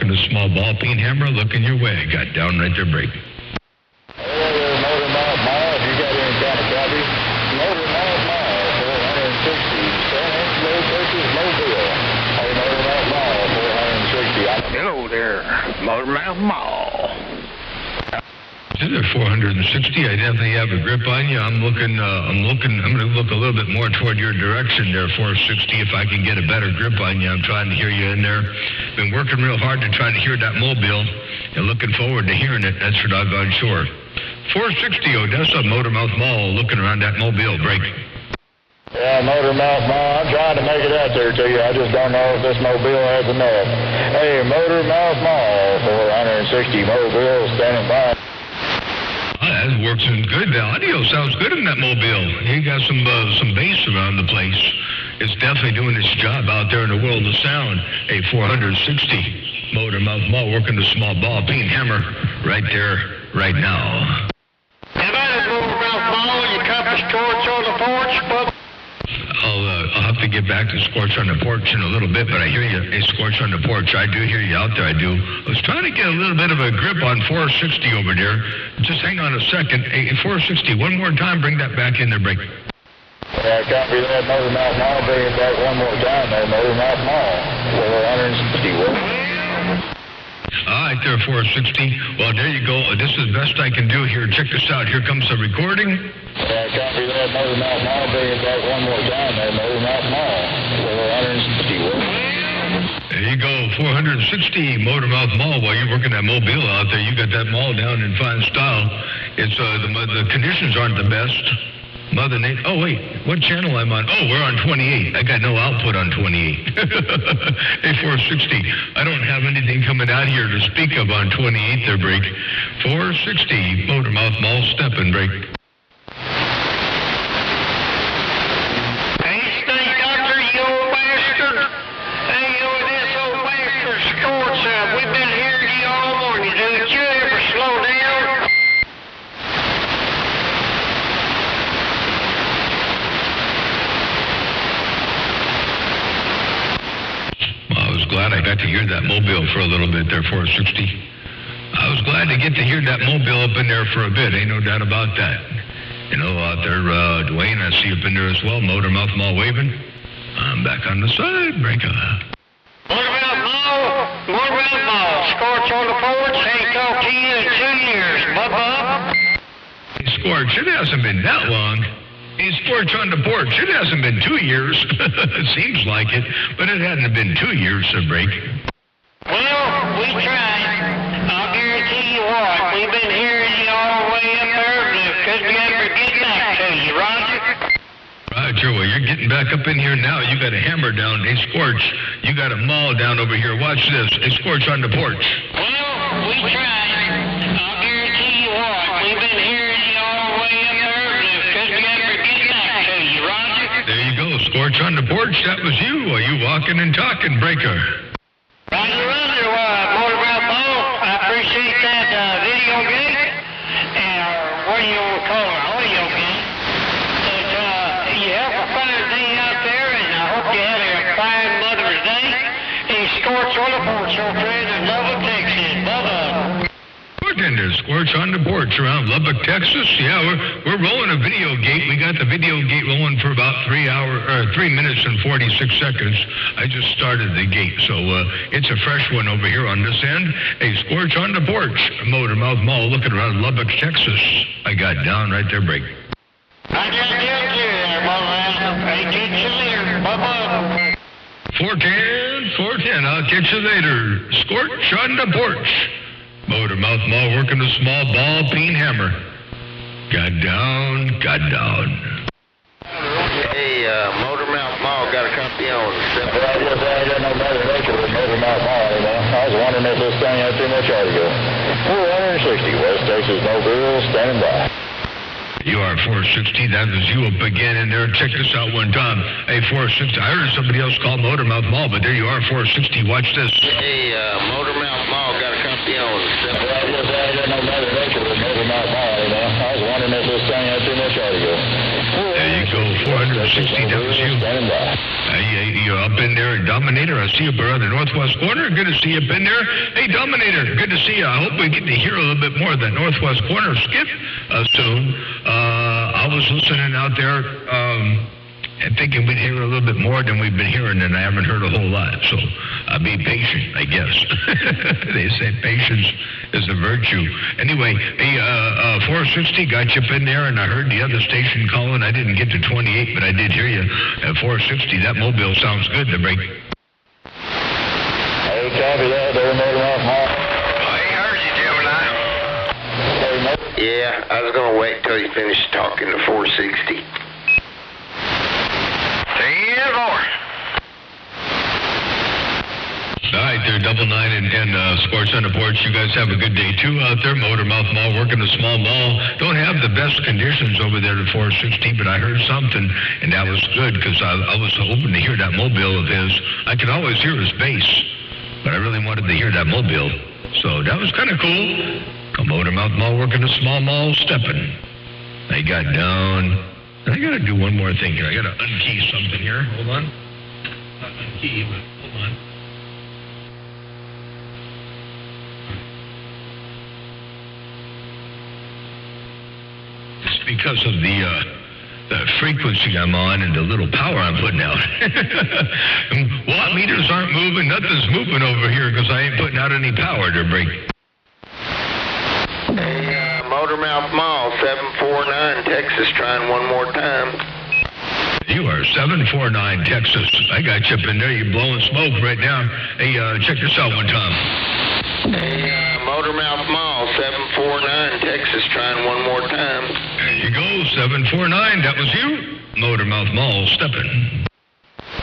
working the small ball peen hammer, looking your way. Got down right there, break. Motor Mouth Mall, if you got any kind of copy. Motor Mouth Mall, 460. San Angelo, Texas, Mobile. Hey, Motor Mouth Mall, 460. Hello there, Motor Mouth Mall. Is it 460? I definitely have a grip on you. I'm going to look a little bit more toward your direction there, 460, if I can get a better grip on you. I'm trying to hear you in there. Been working real hard to try to hear that mobile and looking forward to hearing it. That's for doggone sure. 460 Odessa, Motor Mouth Mall, looking around that mobile. Break. Yeah, Motor Mouth Mall, I'm trying to make it out there to you. I just don't know if this mobile has enough. Hey, Motor Mouth Mall, 460 mobile, standing by. That works good. The audio sounds good in that mobile. You got some bass around the place. It's definitely doing its job out there in the world of sound. A 460 Motor Mouth Mall working the small ball peen hammer right there, right now. Motor Mouth Mall, you compass torch on the porch, Bubba. I'll have to get back to Scorch on the Porch in a little bit, but I hear you. Hey, Scorch on the Porch, I do hear you out there, I do. I was trying to get a little bit of a grip on 460 over there. Just hang on a second. Hey, 460, one more time, bring that back in there, break. Yeah, copy that, Motor Mouth Mall, bring it back one more time there, Motor Mouth Mall, 460. All right, there, 460. Well, there you go. This is the best I can do here. Check this out. Here comes the recording. Yeah, copy that, Motor Mouth Mall, bring it back one more time there, Motor Mouth Mall, 460. There you go, 460 Motor Mouth Mall. While you're working that mobile out there, you got that mall down in fine style. It's the conditions aren't the best. Mother Nature. Oh, wait. What channel I'm on? Oh, we're on 28. I got no output on 28. Hey, 460. I don't have anything coming out here to speak of on 28 there, break. 460 Motor Mouth Mall, step and break. Hey, Snake Doctor, you old bastard. Hey, this old bastard Scorch. We've been hearing you all morning. Did you ever slow down? I was glad I got to hear that mobile for a little bit there, 460. I was glad to get to hear that mobile up in there for a bit. Ain't no doubt about that. You know, out there, Dwayne, I see up in there as well. Motor Mouth Mall waving. I'm back on the side, breaker. Motor Mouth Mall, Scorch on the porch. Ain't talked to you in 2 years, Bubba. Hey, Scorch, it hasn't been that long. Hey, Scorch on the Porch, it hasn't been 2 years. It seems like it, but it hadn't been 2 years to break. Well, we tried. I'll guarantee you what. We've been hearing you all the way up there. Could we ever get back to you, Roger? Roger, well, you're getting back up in here now. You got a hammer down. Hey, Scorch, you got a maul down over here. Watch this. Hey, Scorch on the Porch. Well, we tried. I'll guarantee you what. We've been hearing you all the way up there. Could we ever get back to you, Roger? There you go, Scorch on the Porch. That was you. Are you walking and talking, breaker? Roger, Motor Mouth Mall. I appreciate that video game. What do you call it? Audio game. You have a fine day out there, and I hope you had a fine Mother's Day. Hey, Scorch on the Porch, your friend in Lubbock, Texas. Bubba. And there's Scorch on the Porch around Lubbock, Texas. Yeah, we're rolling a video gate. We got the video gate rolling for about 3 minutes and 46 seconds. I just started the gate, so it's a fresh one over here on this end. Hey, Scorch on the Porch, Motor Mouth Mall, looking around Lubbock, Texas. I got down right there, break. I got down there, Bubba. Hey, catch you later, Bubba. 410. I'll catch you later. Scorch on the Porch. Motor Mouth Mall working a small ball peen hammer. Got down. Hey, Motor Mouth Mall got a copy on the I got no Mother Nature with Motor Mouth Mall anymore. I was wondering if this thing had too much audio. 460 West Texas Mobile, standing by. You are 460. That was you up again in there. Check this out one time. Hey, 460. I heard somebody else call Motor Mouth Mall, but there you are, 460. Watch this. Hey, Motor Mouth Mall got a copy on the I got no Mother Nature with Motor Mouth Mall anymore. I was wondering if this thing had too much audio. There you go, 460, that was you. Standing by. You're up in there, Dominator. I see you around the northwest corner. Good to see you up in there. Hey, Dominator, good to see you. I hope we get to hear a little bit more of that northwest corner skip soon. I was listening out there and thinking we'd hear a little bit more than we've been hearing, and I haven't heard a whole lot. So be patient, I guess. They say patience is a virtue. Anyway, hey, 460 got you up in there, and I heard the other station calling. I didn't get to 28, but I did hear you at 460. That mobile sounds good to break. Hey, copy that. They're Motor Mouth Mall. I heard you, Gemini. Hey, Motor. Yeah, I was going to wait till you finished talking to 460. 10-4. All right, there, Double Nine and Sports on the Porch. You guys have a good day, too, out there. Motormouth Mall, working a small mall. Don't have the best conditions over there at 460, but I heard something, and that was good, because I was hoping to hear that mobile of his. I could always hear his bass, but I really wanted to hear that mobile. So that was kind of cool. Motormouth Mall, working a small mall, stepping. I got down. I got to do one more thing here. I got to unkey something here. Hold on. Not unkey, but hold on. It's because of the frequency I'm on and the little power I'm putting out. Watt meters aren't moving. Nothing's moving over here because I ain't putting out any power to break. Hey, Motormouth Mall, 749 Texas, trying one more time. You are 749 Texas. I got you up in there. You're blowing smoke right now. Hey, check this out one time. Hey, Motormouth Mall, 749 Texas, trying one more time. There you go, 749. That was you. Motormouth Mall stepping.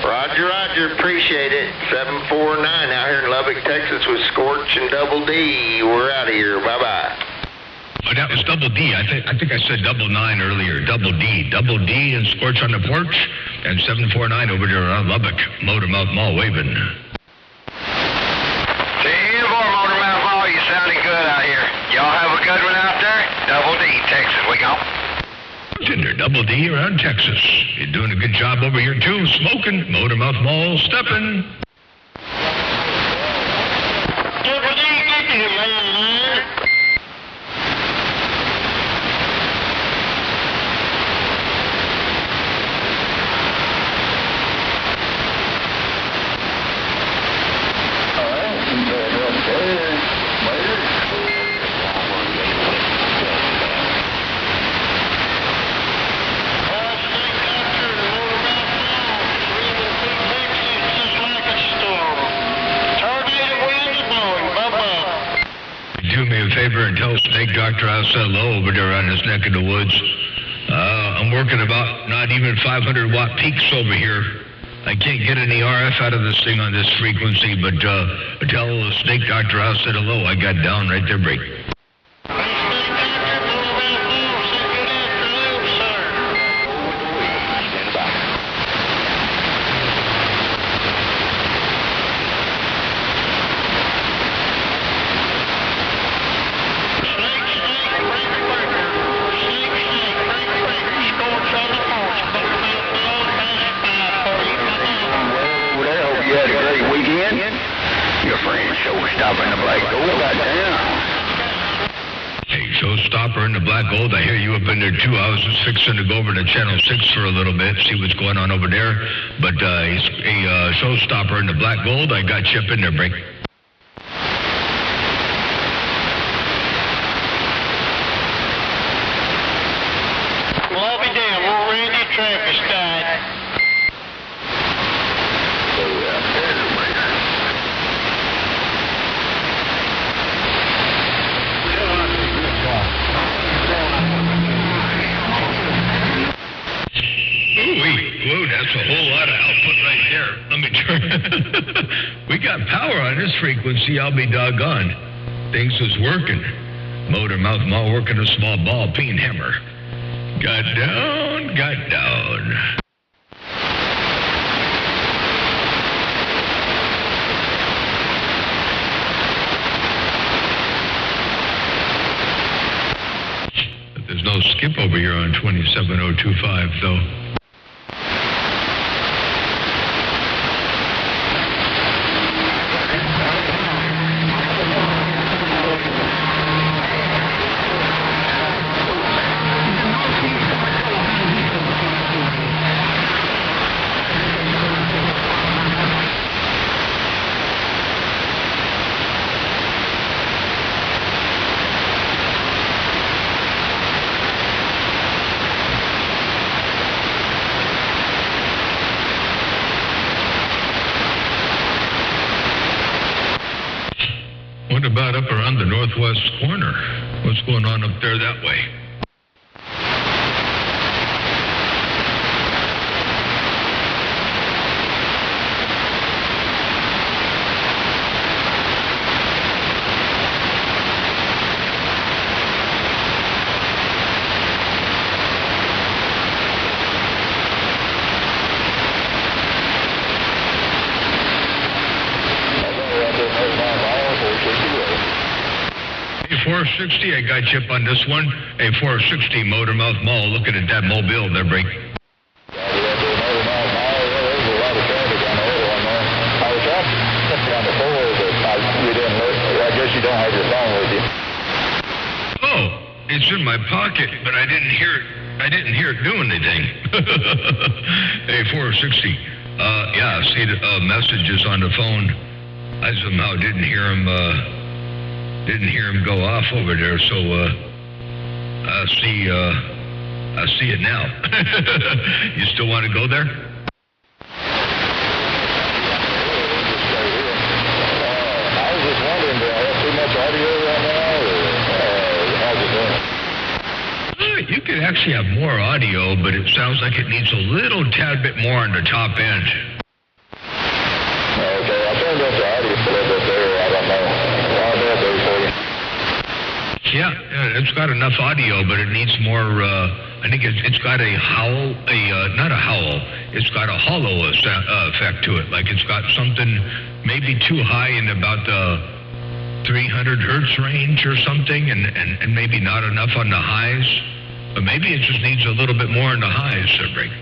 Roger, Roger, appreciate it. 749 out here in Lubbock, Texas with Scorch and Double D. We're out of here. Bye-bye. Oh, that was Double D. I think I said 99 earlier. Double D and Scorch on the Porch, and 749 over there around Lubbock. Motormouth Mall waving. 10-4 Motormouth Mall, you sounding good out here. Y'all have a good one out there. Double D, Texas, we go. Tinder, Double D around Texas. You're doing a good job over here too, smoking. Motormouth Mall stepping. Double D, get him, man. Do me a favor and tell Snake Doctor I said hello over there on his neck of the woods. I'm working about not even 500 watt peaks over here. I can't get any RF out of this thing on this frequency, but tell Snake Doctor I said hello. I got down right there, break. Your friend Showstopper in the Black Gold got down. Hey, Showstopper in the Black Gold, I hear you up in there too. I was just fixing to go over to Channel 6 for a little bit, see what's going on over there. But he's a Showstopper in the Black Gold. I got you up in there, break. Well, I'll be damned. We're Randy Travis died. Whoa, that's a whole lot of output right there. Let me turn. We got power on this frequency. I'll be doggone. Things is working. Motormouth Mall working a small ball peen hammer. Got down. But there's no skip over here on 27025, though. What about up around the northwest corner? What's going on up there that way? Hey, 460, I got you up on this one. Hey, 460, Motormouth Mall, looking at that mobile there, break. You don't have your phone with you. Oh, it's in my pocket, but I didn't hear it doing anything. Hey, 460. Yeah, I see the messages on the phone. I somehow didn't hear him go off over there, so I see it now. You still want to go there? You could actually have more audio, but it sounds like it needs a little tad bit more on the top end. Okay, I turned up the audio a little bit there. I don't know. I'll do it there for you. Yeah, it's got enough audio, but it needs more. I think it's got a howl, not a howl. It's got a hollow effect to it. Like it's got something maybe too high in about the 300 hertz range or something, and maybe not enough on the highs. But maybe it just needs a little bit more on the highs, sir, break.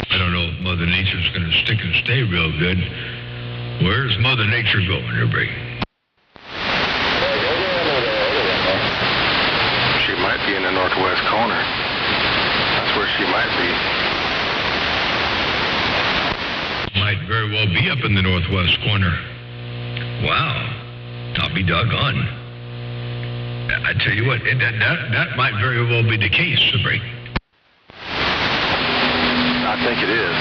I don't know if Mother Nature's going to stick and stay real good. Where's Mother Nature going, there, break? Might be in the northwest corner. That's where she might be. Might very well be up in the northwest corner. Wow. I'll be doggone. I tell you what, that might very well be the case, Sabri. I think it is.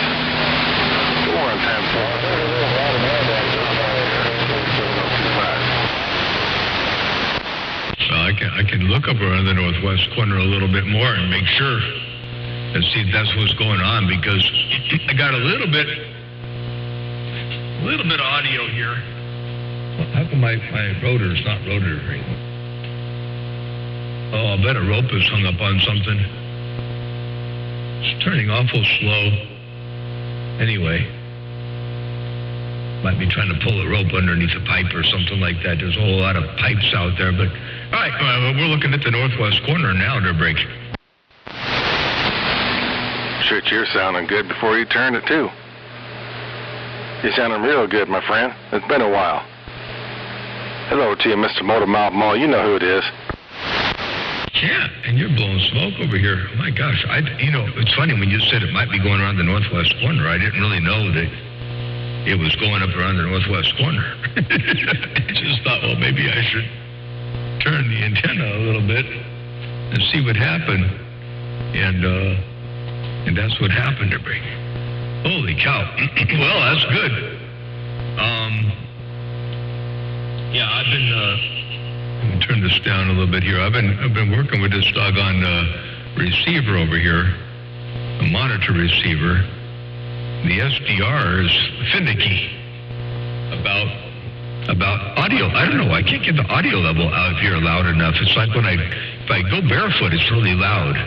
Go on, time for I can look up around the northwest corner a little bit more and make sure and see if that's what's going on, because I got a little bit of audio here. How come my rotor's not rotary? Oh, I bet a rope is hung up on something. It's turning awful slow. Anyway, might be trying to pull a rope underneath a pipe or something like that. There's a whole lot of pipes out there, but all right, we're looking at the northwest corner now, there, break. Shoot, you're sounding good before you turned it, too. You're sounding real good, my friend. It's been a while. Hello to you, Mr. Motormouth Mall. You know who it is. Yeah, and you're blowing smoke over here. Oh, my gosh. It's funny when you said it might be going around the northwest corner. I didn't really know that it was going up around the northwest corner. I just thought, well, maybe I should turn the antenna a little bit and see what happened. And that's what happened to me. Holy cow. Well, that's good. Yeah, I've been let me turn this down a little bit here. I've been working with this doggone receiver over here, a monitor receiver. The SDR is finicky about audio. I don't know. I can't get the audio level out here loud enough. It's like if I go barefoot, it's really loud.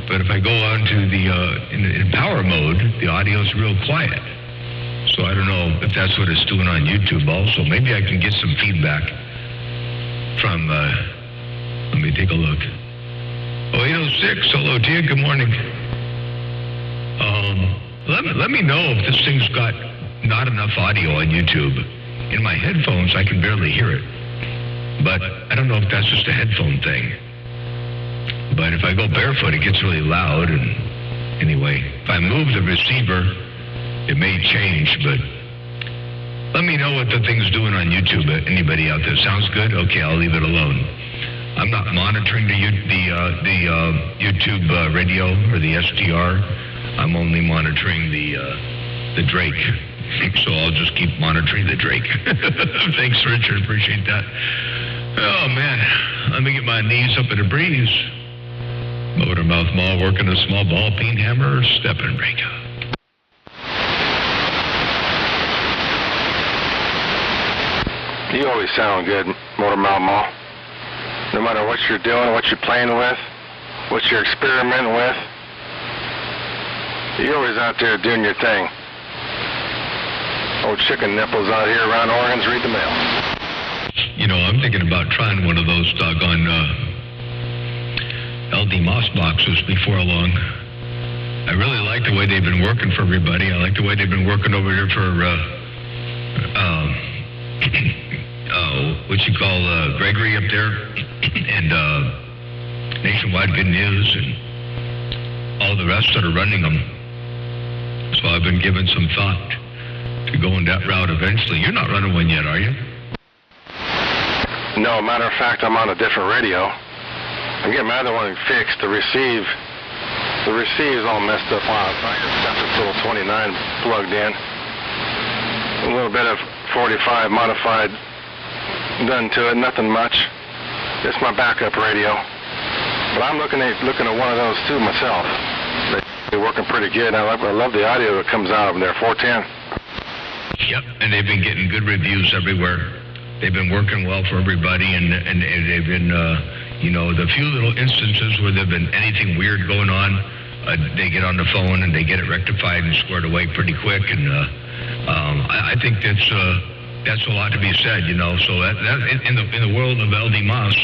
But if I go on to the in power mode, the audio is real quiet. So I don't know if that's what it's doing on YouTube also. Maybe I can get some feedback from, let me take a look. 0806, hello to you, good morning. Let me know if this thing's got not enough audio on YouTube. In my headphones, I can barely hear it. But I don't know if that's just a headphone thing. But if I go barefoot, it gets really loud. And anyway, if I move the receiver It may change, but let me know what the thing's doing on YouTube. Anybody out there? Sounds good? Okay, I'll leave it alone. I'm not monitoring the YouTube radio or the SDR. I'm only monitoring the Drake. So I'll just keep monitoring the Drake. Thanks, Richard. Appreciate that. Oh, man. Let me get my knees up in a breeze. Motormouth Mall working a small ball peen hammer, step and break. You always sound good, Motormouth Mall. No matter what you're doing, what you're playing with, what you're experimenting with, you're always out there doing your thing. Old chicken nipples out here around Oregon's read the mail. You know, I'm thinking about trying one of those doggone LD Moss boxes before long. I really like the way they've been working for everybody. I like the way they've been working over here for what you call Gregory up there, and Nationwide Good News, and all the rest that are running them. So I've been giving some thought to going that route eventually. You're not running one yet, are you? No, matter of fact, I'm on a different radio. I'm getting my other one fixed. The receive's all messed up on it. I got this little 29 plugged in. A little bit of 45 modified done to it, nothing much. It's my backup radio. But I'm looking at one of those too myself. They're working pretty good. I love the audio that comes out of them there, 410. Yep, and they've been getting good reviews everywhere. They've been working well for everybody, and they've been, the few little instances where there've been anything weird going on, they get on the phone and they get it rectified and squared away pretty quick. And I think that's a lot to be said, you know. So that in the world of LD Moss,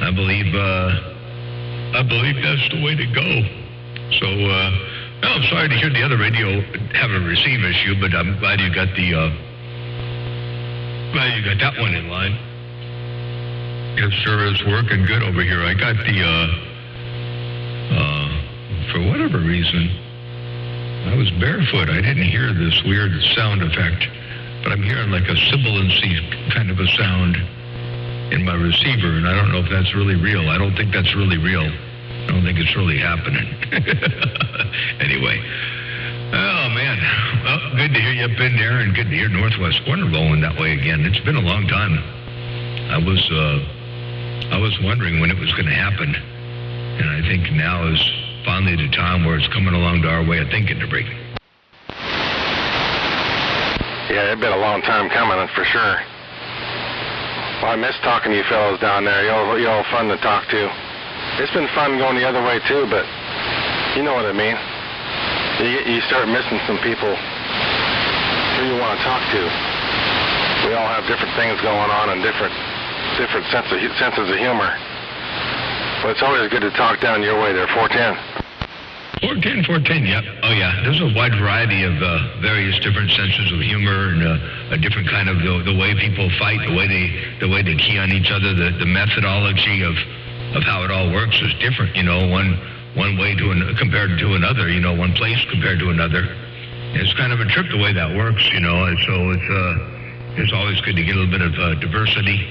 I believe that's the way to go. So I'm sorry to hear the other radio have a receive issue, but I'm glad you got that one in line. It sure is working good over here. I got for whatever reason, I was barefoot. I didn't hear this weird sound effect, but I'm hearing like a sibilancy kind of a sound in my receiver, and I don't know if that's really real. I don't think that's really real. I don't think it's really happening. Anyway. Oh, man. Well, good to hear you up in there, and good to hear Northwest Corner rolling that way again. It's been a long time. I was wondering when it was going to happen, and I think now is finally the time where it's coming along to our way of thinking to break. Yeah, it's been a long time coming, for sure. Well, I miss talking to you fellows down there. Y'all fun to talk to. It's been fun going the other way, too, but you know what I mean. You start missing some people who you want to talk to. We all have different things going on and different senses of humor. But it's always good to talk down your way there, 410. 410, yep. Oh, yeah. There's a wide variety of various different senses of humor and a different kind of the way people fight, the way they key on each other, the methodology of how it all works is different. You know, one way compared to another. You know, one place compared to another. It's kind of a trip the way that works. You know, and so it's always good to get a little bit of diversity,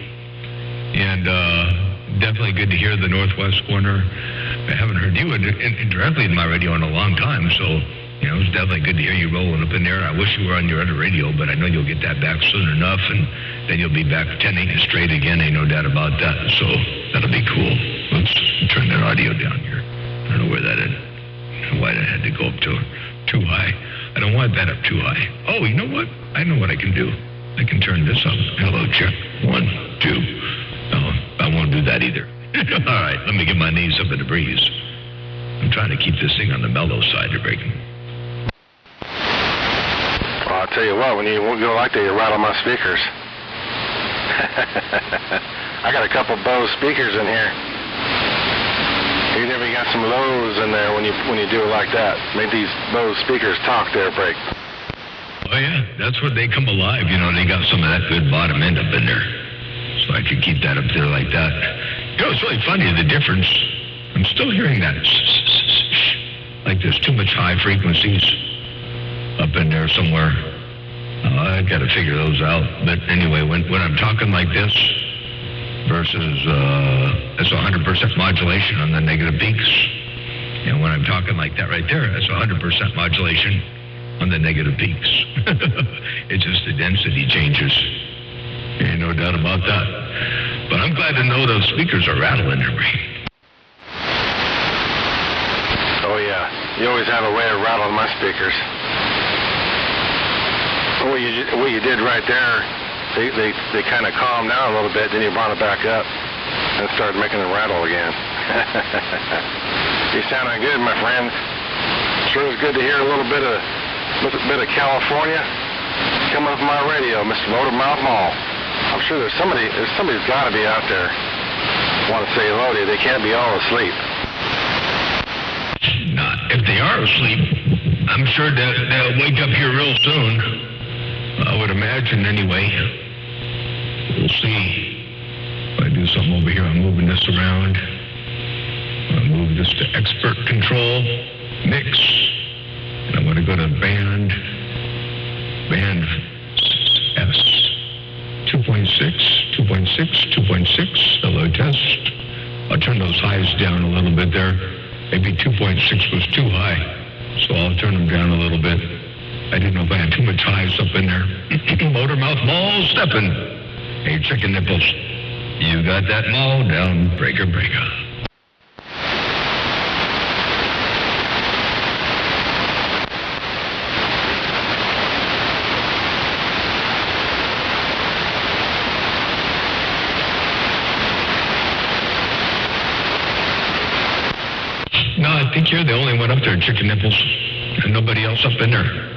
and definitely good to hear the Northwest Corner. I haven't heard you directly in my radio in a long time, so, you know, it's definitely good to hear you rolling up in there. I wish you were on your other radio, but I know you'll get that back soon enough, and then you'll be back 10-8 straight again. Ain't no doubt about that, so that'll be cool. Let's turn that audio down here. I don't know where that is. Why that had to go up too high. I don't want that up too high. Oh, you know what? I know what I can do. I can turn this up. Hello, check. 1, 2. No, I won't do that either. All right, let me get my knees up in the breeze. I'm trying to keep this thing on the mellow side of breaking. Well, I'll tell you what, when you go like that, you rattle my speakers. I got a couple Bose speakers in here. You never got some lows in there when you do it like that. Make these Bose speakers talk there, break. Oh, yeah, that's where they come alive. You know, they got some of that good bottom end up in there. So I could keep that up there like that. You know, it's really funny, the difference. I'm still hearing that. Like there's too much high frequencies. up in there somewhere. I got to figure those out. But anyway, when I'm talking like this versus it's 100% modulation on the negative peaks. And when I'm talking like that right there, that's 100% modulation on the negative peaks. It's just the density changes. Ain't no doubt about that. But I'm glad to know those speakers are rattling every. Oh yeah, you always have a way of rattling my speakers. What you did right there, they kind of calmed down a little bit, then you brought it back up and started making them rattle again. You sounding good, my friend. Sure is good to hear a little bit of California coming up my radio, Mr. Motormouth Mall. I'm sure there's somebody's got to be out there. Want to say hello to you. They can't be all asleep. Not if they are asleep. I'm sure they'll wake up here real soon. I would imagine anyway. We'll see. If I do something over here, I'm moving this around. I'll move this to expert control, mix. And I'm going to go to band S. 2.6, 2.6, 2.6. Hello, test. I'll turn those highs down a little bit there. Maybe 2.6 was too high, so I'll turn them down a little bit. I didn't know if I had too much highs up in there. Motormouth Mall stepping. Hey, chicken nipples. You got that mall down, breaker. No, I think you're the only one up there, chicken nipples, and nobody else up in there.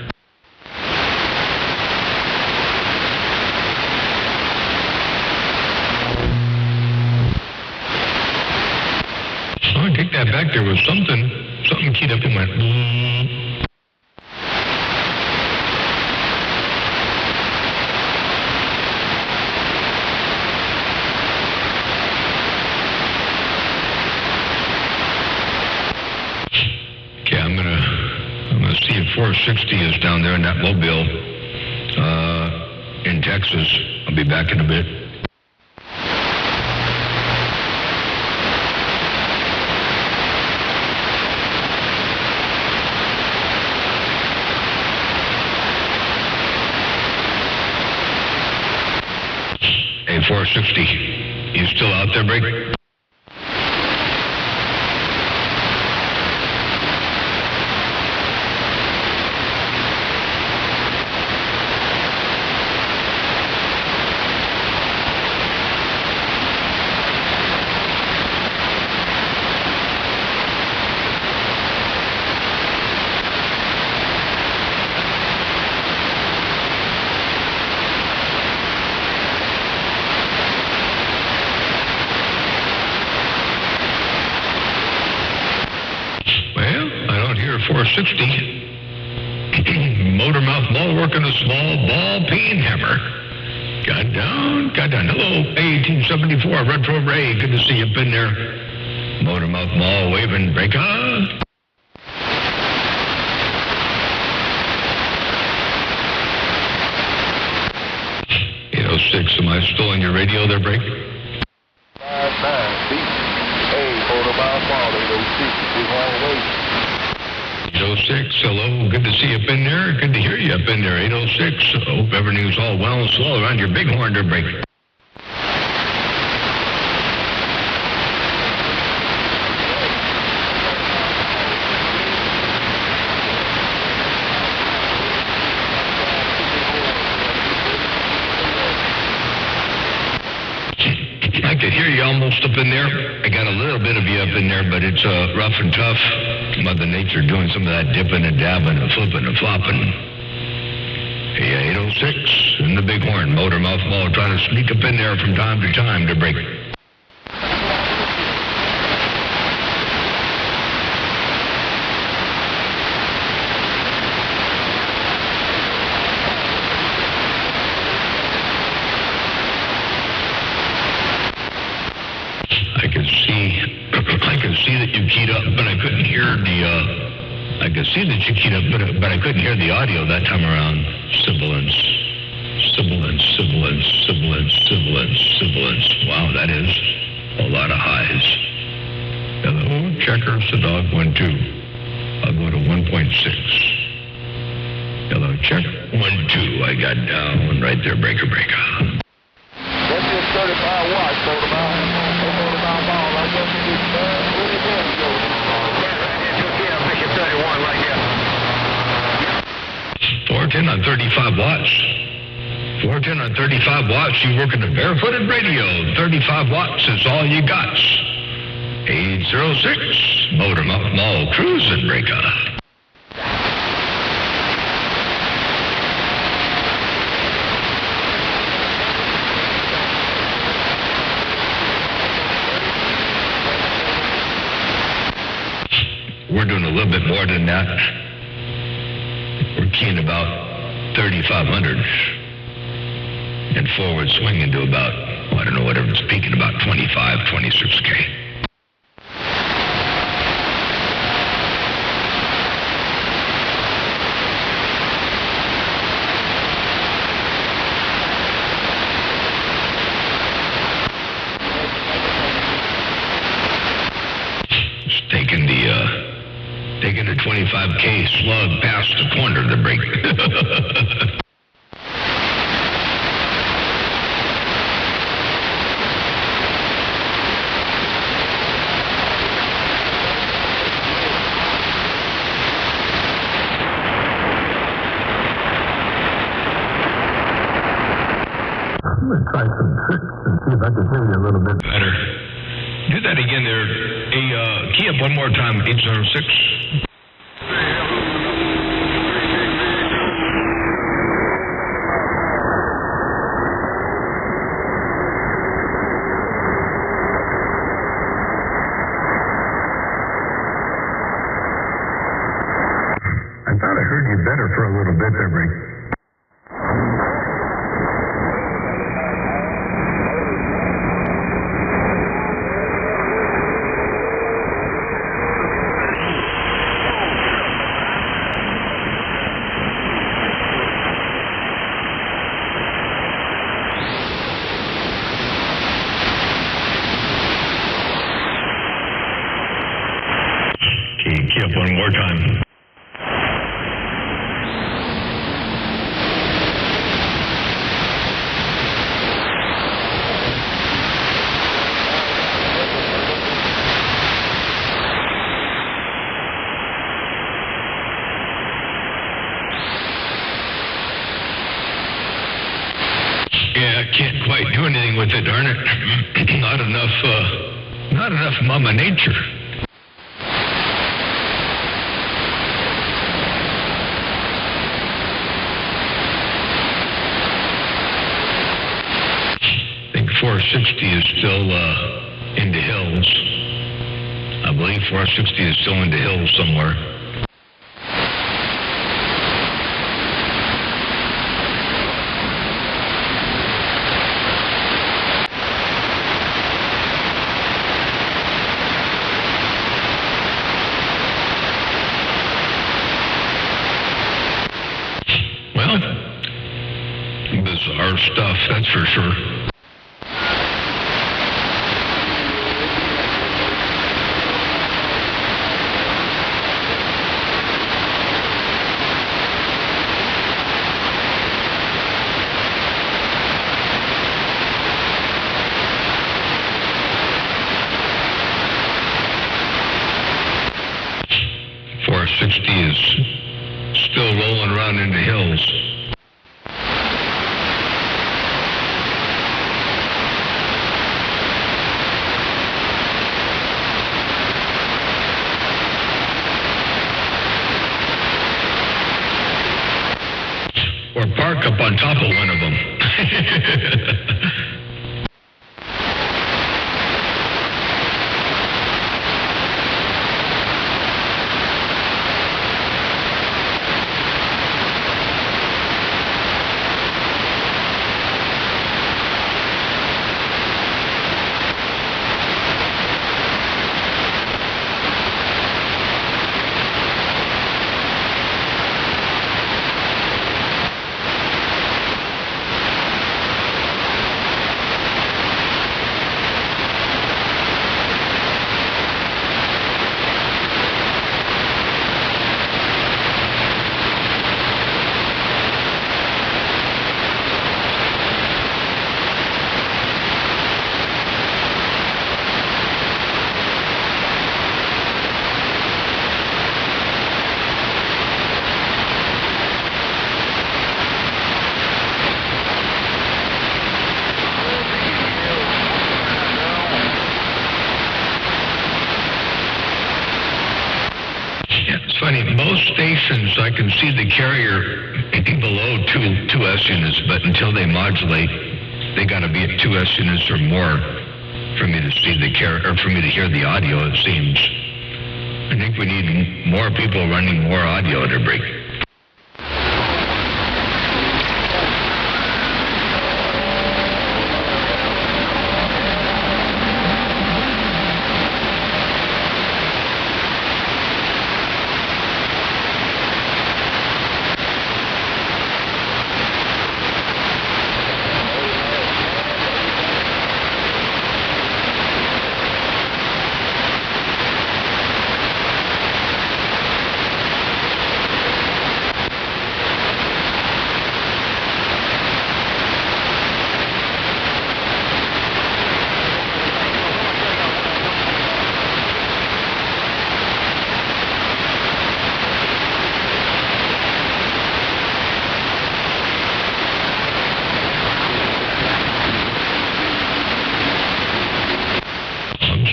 Take that back. There was something keyed up and went. Okay, I'm gonna see if 460 is down there in that mobile in Texas. I'll be back in a bit. Hey, 460, you still out there, Break? Well, I don't hear 460. Motormouth Mall working a small ball peen hammer. Got down. Hello, 1874, Retro Ray. Good to see you up in there. Motormouth Mall waving, breaker. 806, am I still on your radio there, Break? 59 feet. Hey, Motormouth Mall, 806. Big long way. 806, hello, good to see you up in there. Good to hear you up in there, 806. Hope everything's all well and swell around your bighorn there, Break. I could hear you almost up in there. I got a little bit of you up in there, but it's rough and tough. Mother Nature doing some of that dipping and dabbing and flipping and flopping. Hey, 806 in the Bighorn, Motormouth Mall, trying to sneak up in there from time to time to break. I could see that you keyed up, but I couldn't hear I could see that you keyed up, but I couldn't hear the audio that time around. Sibilance. Wow, that is a lot of highs. Hello, checker, Sadog 1-2. I'll go to 1.6. Hello, check 1-2. I got down right there, breaker. That's just 35 watts, motor mount. Motor mount ball, like that. What do you think, Joe? Yeah, Bishop 31 right there. 410 on 35 watts. 410 on 35 watts. You working a barefooted radio. 35 watts is all you got. 806 Motor Mount Mall cruising breaker. We're doing a little bit more than that. We're keying about 3,500 and forward swinging to about, I don't know, whatever it's peaking, about 25, 26K. It's taking the 25K slug past the corner of the break. I'm going to try some tricks and see if I can hear you a little bit better. Do that again there. Hey, key up one more time, 806. I thought I heard you better for a little bit there, Brink. Key up one more time. Yeah, I can't quite do anything with it, darn it. Not enough Mama Nature. I think 460 is still into hills. I believe 460 is still into hills somewhere. Well, bizarre stuff, that's for sure. .460 is still rolling around in the hills. Or park up on top of one of them. distance, I can see the carrier below 2S units, but until they modulate, they got to be at 2S units or more for me to see the carrier, or for me to hear the audio, it seems. I think we need more people running more audio to break.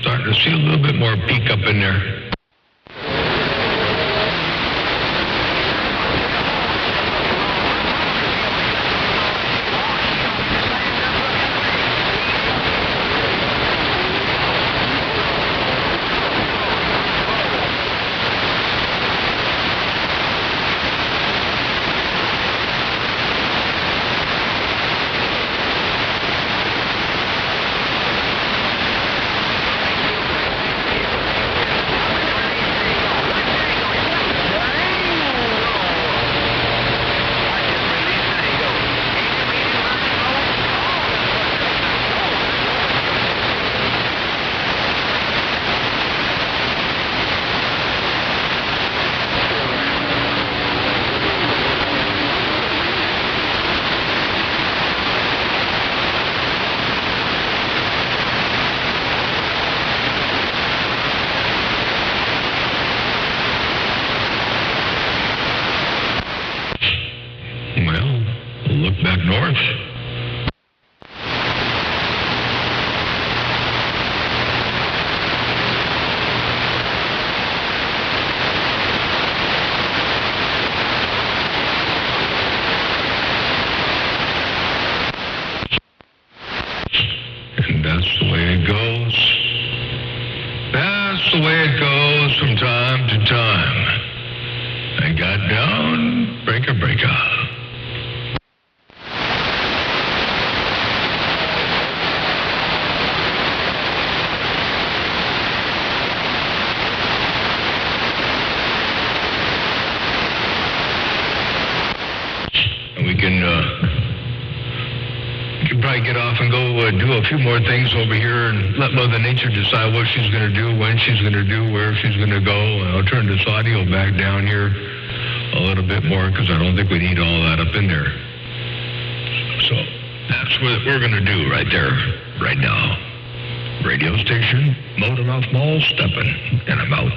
Starting to see a little bit more peak up in there. Look back north. And that's the way it goes. That's the way it goes from time to time. I got down, breaker. We can probably get off and go do a few more things over here and let Mother Nature decide what she's going to do, when she's going to do, where she's going to go. I'll turn this audio back down here a little bit more because I don't think we need all that up in there. So that's what we're going to do right there, right now. Radio station, Motormouth Mall, stepping, and I'm out.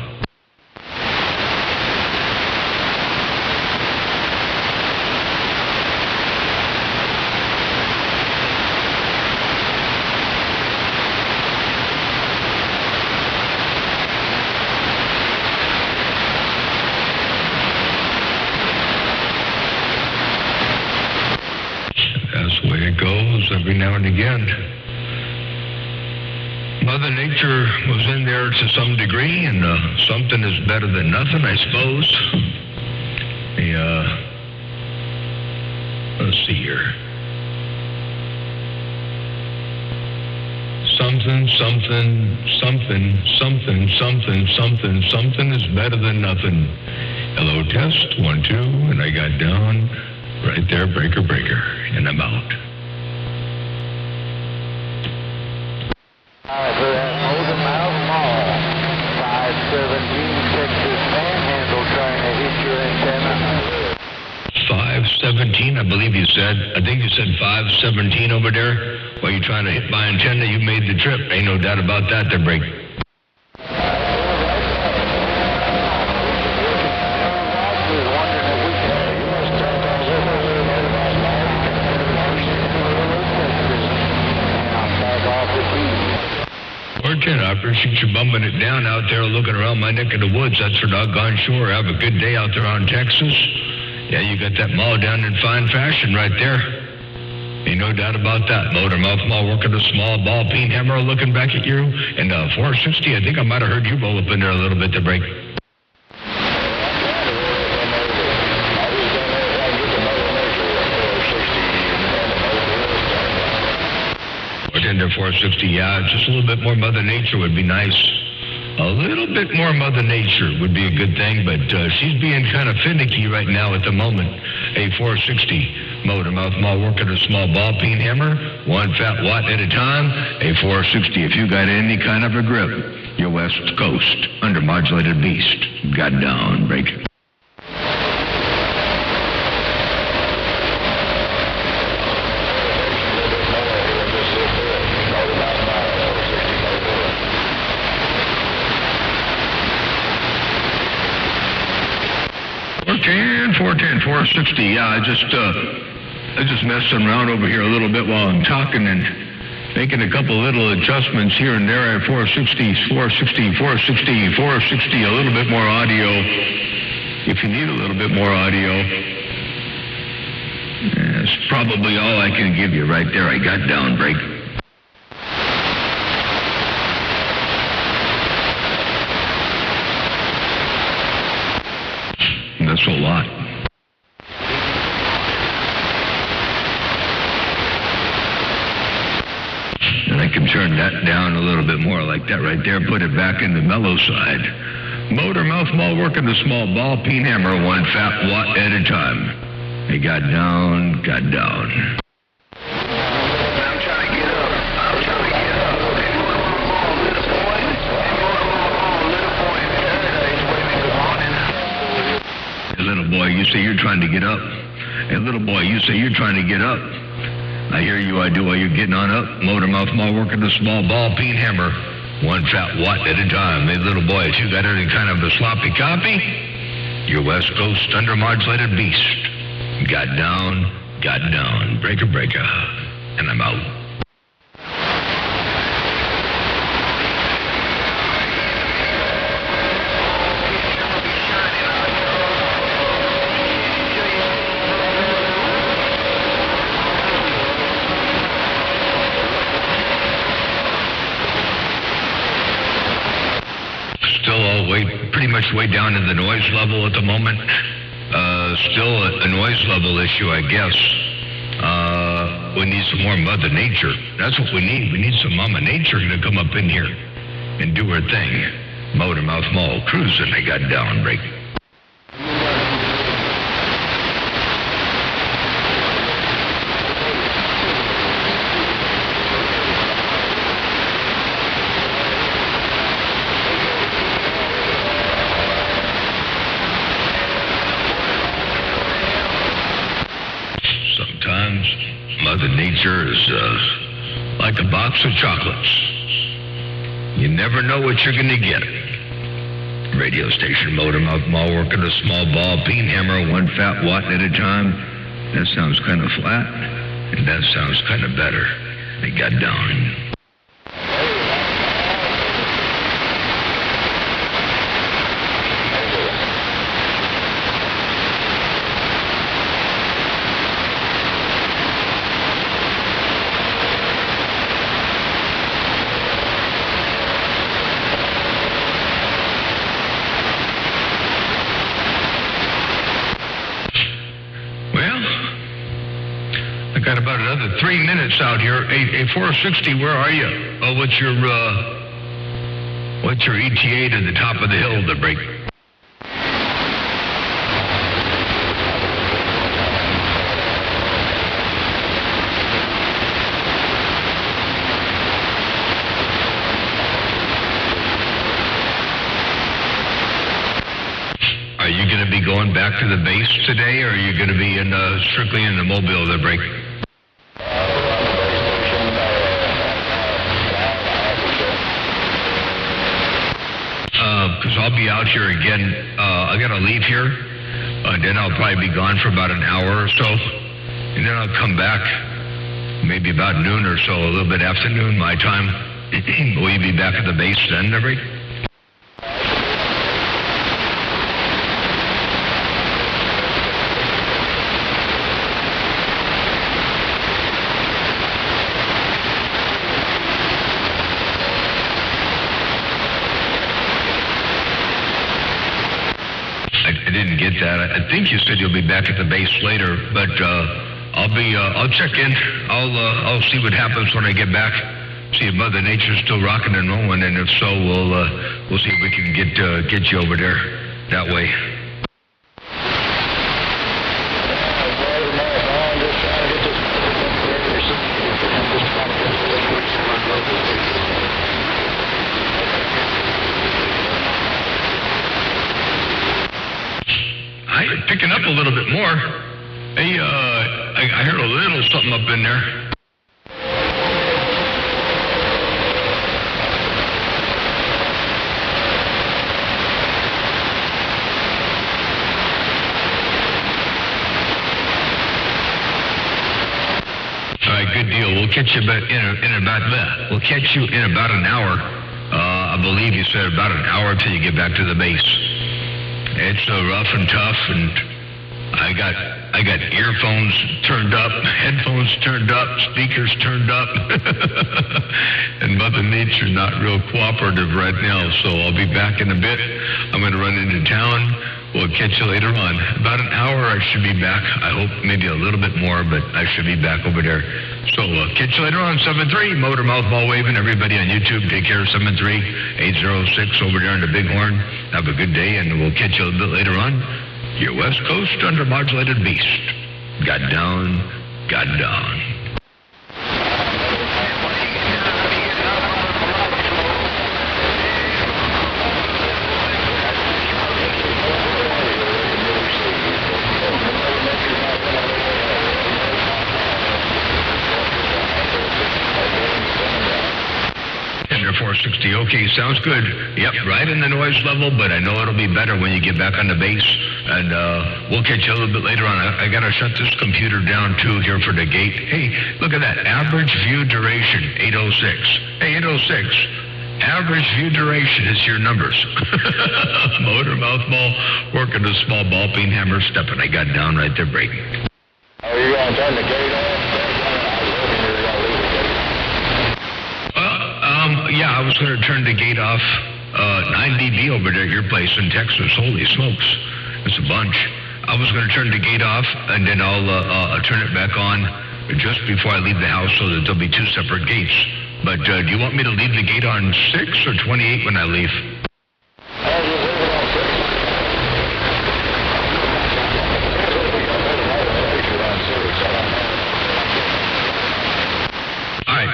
That's the way it goes every now and again. Mother Nature was in there to some degree, and something is better than nothing, I suppose. Let's see here. Something is better than nothing. Hello, test, 1, 2, and I got down right there, breaker, and I'm out. Motormouth Mall, 517 Texas Panhandle trying to hit your antenna. 517, I believe you said. I think you said 517 over there. While you're trying to hit my antenna, you made the trip. Ain't no doubt about that, they're breaking. Fortune, I appreciate you bumping it down out there, looking around my neck of the woods. That's for doggone sure. Have a good day out there on Texas. Yeah, you got that mall down in fine fashion right there. Ain't no doubt about that. Motormouth Mall working a small ball peen hammer, looking back at you. And 460, I think I might have heard you roll up in there a little bit to break. Tender 460, yeah, just a little bit more Mother Nature would be nice. A little bit more Mother Nature would be a good thing, but she's being kind of finicky right now at the moment. A 460 Motormouth Mall working a small ball peen hammer, 1 fat watt at a time. A 460, if you got any kind of a grip, your West Coast undermodulated beast. Got down, break. And 410, 460. Yeah, I just messing around over here a little bit while I'm talking and making a couple little adjustments here and there at 460, 460, 460, 460. A little bit more audio. If you need a little bit more audio, that's probably all I can give you right there. I got down, break. That's a lot. And I can turn that down a little bit more like that right there, put it back in the mellow side. Motormouth Mall working the small ball peen hammer, 1 fat watt at a time. They got down, got down. Little boy, you say you're trying to get up. Hey, little boy, you say you're trying to get up. I hear you, I do. While you're getting on up, Motormouth Mall working the small ball peen hammer, 1 fat watt at a time. Hey, little boy, if you got any kind of a sloppy copy, your West Coast undermodulated beast. Got down, breaker, and I'm out. Pretty much way down in the noise level at the moment. Still a noise level issue, I guess. We need some more Mother Nature. That's what we need. We need some Mama Nature to come up in here and do her thing. Motormouth Mall cruising. They got down, break. Sometimes Mother Nature is like a box of chocolates. You never know what you're going to get. Radio station Motormouth Mall working a small ball peen hammer, 1 fat watt at a time. That sounds kind of flat, and that sounds kind of better. They got down. I got about another 3 minutes out here. A 460, where are you? Oh, what's your ETA to the top of the hill to break? Are you going to be going back to the base today, or are you going to be in strictly in the Mobile to break? Because I'll be out here again. I got to leave here. Then I'll probably be gone for about an hour or so. And then I'll come back maybe about noon or so, a little bit afternoon my time. Will you be back at the base then, Everett? I didn't get that. I think you said you'll be back at the base later, but I'll check in. I'll see what happens when I get back. See if Mother Nature's still rocking and rolling, and if so, we'll see if we can get you over there that way. Picking up a little bit more. Hey, I heard a little something up in there. All right, good deal. We'll catch you We'll catch you in about an hour. I believe you said about an hour until you get back to the base. It's rough and tough, and I got earphones turned up, headphones turned up, speakers turned up, and Mother Nature's not real cooperative right now. So I'll be back in a bit. I'm going to run into town. We'll catch you later on. About an hour, I should be back. I hope maybe a little bit more, but I should be back over there. So catch you later on. 7-3 Motor Mouth Ball waving. Everybody on YouTube, take care. 7-3-806 over there in the Bighorn. Have a good day, and we'll catch you a little bit later on. Your West Coast undermodulated beast. Got down, got down. Under 460, okay, sounds good. Yep, right in the noise level, but I know it'll be better when you get back on the base, and we'll catch you a little bit later on. I gotta shut this computer down too here for the gate. Hey, look at that, average view duration, 806. Hey, 806, average view duration is your numbers. Motor Mouth Ball, working a small ball peen hammer, stepping. I got down right there, breaking. Oh, you gonna turn the gate on? Yeah, I was going to turn the gate off. 9 dB over there at your place in Texas. Holy smokes. It's a bunch. I was going to turn the gate off, and then I'll turn it back on just before I leave the house so that there'll be two separate gates. But do you want me to leave the gate on 6 or 28 when I leave?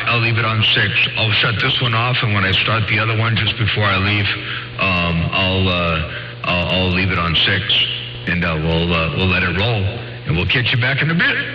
I'll leave it on 6. I'll shut this one off, and when I start the other one just before I leave, I'll leave it on 6, and we'll let it roll, and we'll catch you back in a bit.